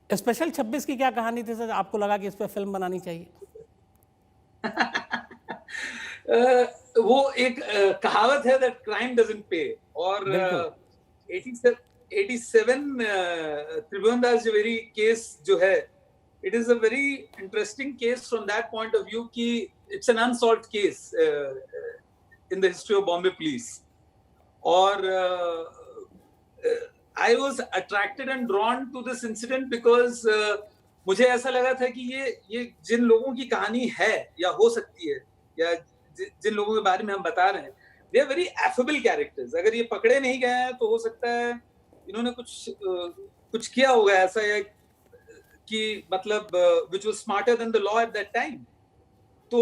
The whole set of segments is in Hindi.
स्पेशल 26 की क्या कहानी थी सर, आपको लगा कि इस पे फिल्म बनानी चाहिए? वो एक कहावत है दैट क्राइम डजंट पे, और बिल्कुल 87 त्रिभुवन दास जवेरी केस जो है, it is a very interesting case from that point of view कि it's an unsolved case in the history of Bombay police. और I was attracted and drawn to this incident because मुझे ऐसा लगा था कि ये जिन लोगों की कहानी है या हो सकती है, या जिन लोगों के बारे में हम बता रहे हैं, they are very affable characters. अगर ये पकड़े नहीं गए हैं तो हो सकता है इन्होंने कुछ किया होगा ऐसा, या कि मतलब which was smarter than the law at that time. तो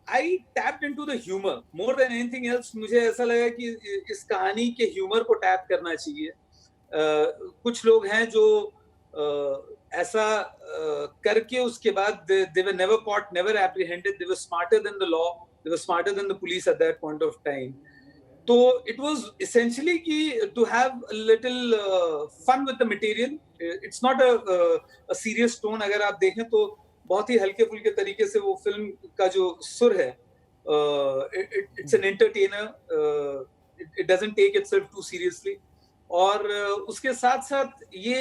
I tapped into the humour more than anything else. मुझे ऐसा लगा कि इस कहानी के ह्यूमर को टैप करना चाहिए। कुछ लोग हैं जो ऐसा करके उसके बाद they were never caught, never apprehended, they were smarter than the law, they were smarter than the police at that point of time. So it was essentially to have a little fun with the material. It's not a serious tone. अगर आप देखें तो बहुत ही हल्के फुल्के तरीके से वो फिल्म का जो सुर है, it's an entertainer. It doesn't take itself too seriously. और उसके साथ साथ ये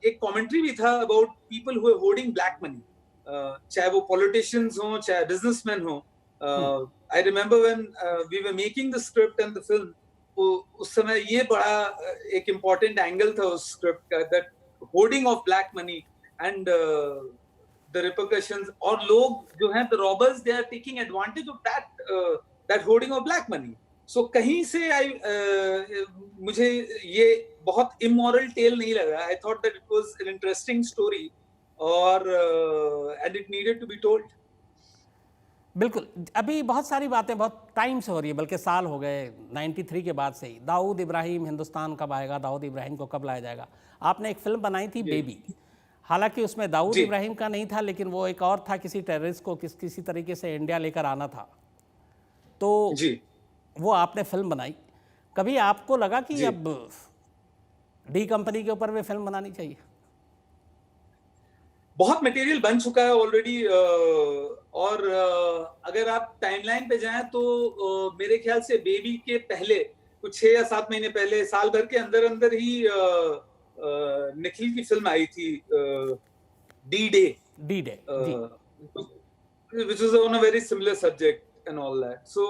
एक कमेंट्री भी था about people who are hoarding black money, चाहे वो पॉलिटिशियंस हो चाहे बिजनेसमैन हो। I remember when we were making the script and the film, उस समय ये बड़ा एक इम्पोर्टेंट एंगल था उस स्क्रिप्ट का, that hoarding of black money and the repercussions. और लोग जो हैं, the robbers, they are taking advantage of that hoarding of black money. So कहीं से मुझे ये बहुत इमोरल टेल नहीं लगा। I thought that it was an interesting story, और and it needed to be told. बिल्कुल। अभी बहुत सारी बातें बहुत टाइम से हो रही है, बल्कि साल हो गए 93 के बाद से ही। दाऊद इब्राहिम हिंदुस्तान कब आएगा, दाऊद इब्राहिम को कब लाया जाएगा। आपने एक फिल्म बनाई थी बेबी, हालांकि उसमें दाऊद इब्राहिम का नहीं था, लेकिन वो एक और था, किसी टेररिस्ट को किसी तरीके से इंडिया लेकर आना था, तो वो आपने फिल्म बनाई। कभी आपको लगा कि अब डी कंपनी के ऊपर भी फिल्म बनानी चाहिए? बहुत मटेरियल बन चुका है ऑलरेडी, और अगर आप टाइमलाइन पे जाएं तो मेरे ख्याल से बेबी के पहले कुछ 6 या 7 महीने पहले, साल भर के अंदर अंदर ही निखिल की फिल्म आई थी, D day, which was on a very similar subject and all that. So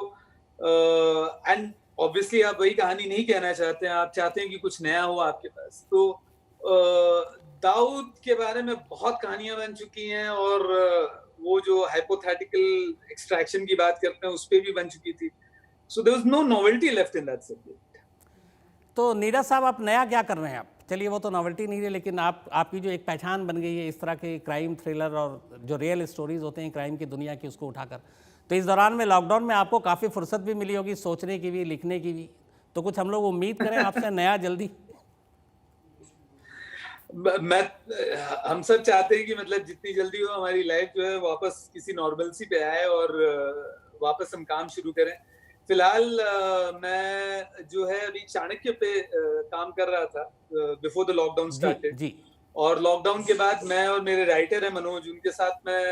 and obviously आप वही कहानी नहीं कहना चाहते हैं, आप चाहते हैं कि कुछ नया हो आपके पास। तो दाऊद के बारे में बहुत कहानियां बन चुकी हैं, और वो जो हाइपोथेटिकल एक्सट्रैक्शन की बात करते हैं उस पे भी बन चुकी थी। So there was no novelty left in that subject. तो नीरज साहब, आप नया क्या कर रहे हैं? आप चलिए, वो तो नॉवेल्टी नहीं है, लेकिन आपकी जो एक पहचान बन गई है इस तरह के क्राइम थ्रिलर और जो रियल स्टोरीज होते हैं क्राइम की दुनिया की, उसको उठाकर, तो इस दौरान में लॉकडाउन में आपको काफ़ी फुर्सत भी मिली होगी सोचने की भी, लिखने की भी, तो कुछ हम लोग उम्मीद करें आपसे नया जल्दी? हम सब चाहते हैं कि मतलब जितनी जल्दी हो हमारी लाइफ जो है वापस किसी नॉर्मलसी पे आए और वापस हम काम शुरू करें। फिलहाल मैं जो है अभी चाणक्य पे काम कर रहा था बिफोर द लॉकडाउन स्टार्टेड, और लॉकडाउन के बाद मैं और मेरे राइटर है मनोज, उनके साथ मैं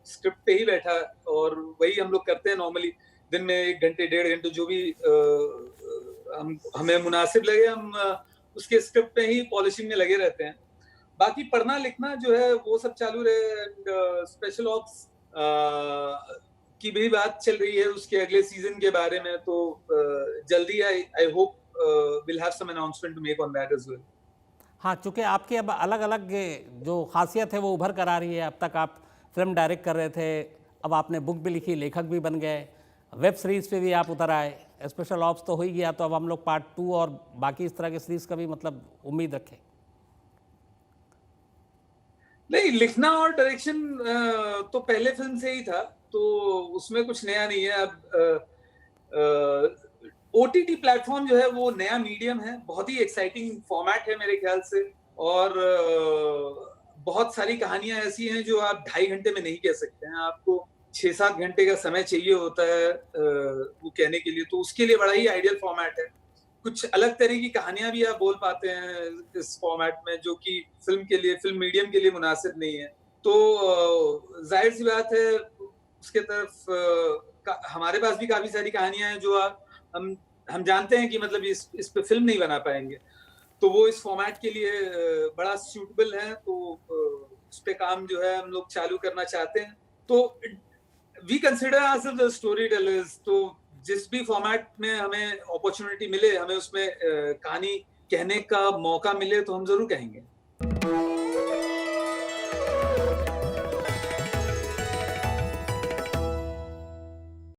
स्क्रिप्ट पे ही बैठा, और वही हम लोग करते हैं नॉर्मली, दिन में 1 घंटे 1.5 घंटे जो भी हमें मुनासिब लगे, हम उसके स्क्रिप्ट पे ही पॉलिशिंग में लगे रहते हैं। बाकी पढ़ना लिखना जो है वो सब चालू रहे, एंड स्पेशल ऑप्स की भी बात चल रही है उसके अगले सीजन के बारे में, तो जल्दी I hope will have some announcement to make on that as well. हाँ, चूँकि आपकी अब अलग अलग जो खासियत है वो उभर कर आ रही है। अब तक आप फिल्म डायरेक्ट कर रहे थे, अब आपने बुक भी लिखी, लेखक भी बन गए, वेब सीरीज़ पे भी आप उतर आए, स्पेशल ऑप्स तो हो ही गया, तो अब हम लोग पार्ट 2 और बाकी इस तरह के सीरीज़ का भी मतलब उम्मीद रखें? नहीं, लिखना और डायरेक्शन तो पहले फिल्म से ही था, तो उसमें कुछ नया नहीं है। अब OTT प्लेटफॉर्म जो है वो नया मीडियम है, बहुत ही एक्साइटिंग फॉर्मेट है मेरे ख्याल से, और बहुत सारी कहानियां ऐसी हैं जो आप 2.5 घंटे में नहीं कह सकते हैं। आपको 6-7 घंटे का समय चाहिए होता है वो कहने के लिए, तो उसके लिए बड़ा ही आइडियल फॉर्मेट है। कुछ अलग तरह की कहानियां भी आप बोल पाते हैं इस फॉर्मेट में, जो कि फिल्म मीडियम के लिए मुनासिब नहीं है। तो जाहिर सी बात है उसके तरफ हमारे पास भी काफी सारी कहानियां हैं जो हम जानते हैं कि मतलब इस पे फिल्म नहीं बना पाएंगे, तो वो इस फॉर्मेट के लिए बड़ा सूटेबल है, तो उस पे काम जो है हम लोग चालू करना चाहते हैं। तो we consider our story tellers, तो जिस भी फॉर्मेट में हमें अपॉर्चुनिटी मिले, हमें उसमें कहानी कहने का मौका मिले, तो हम जरूर कहेंगे।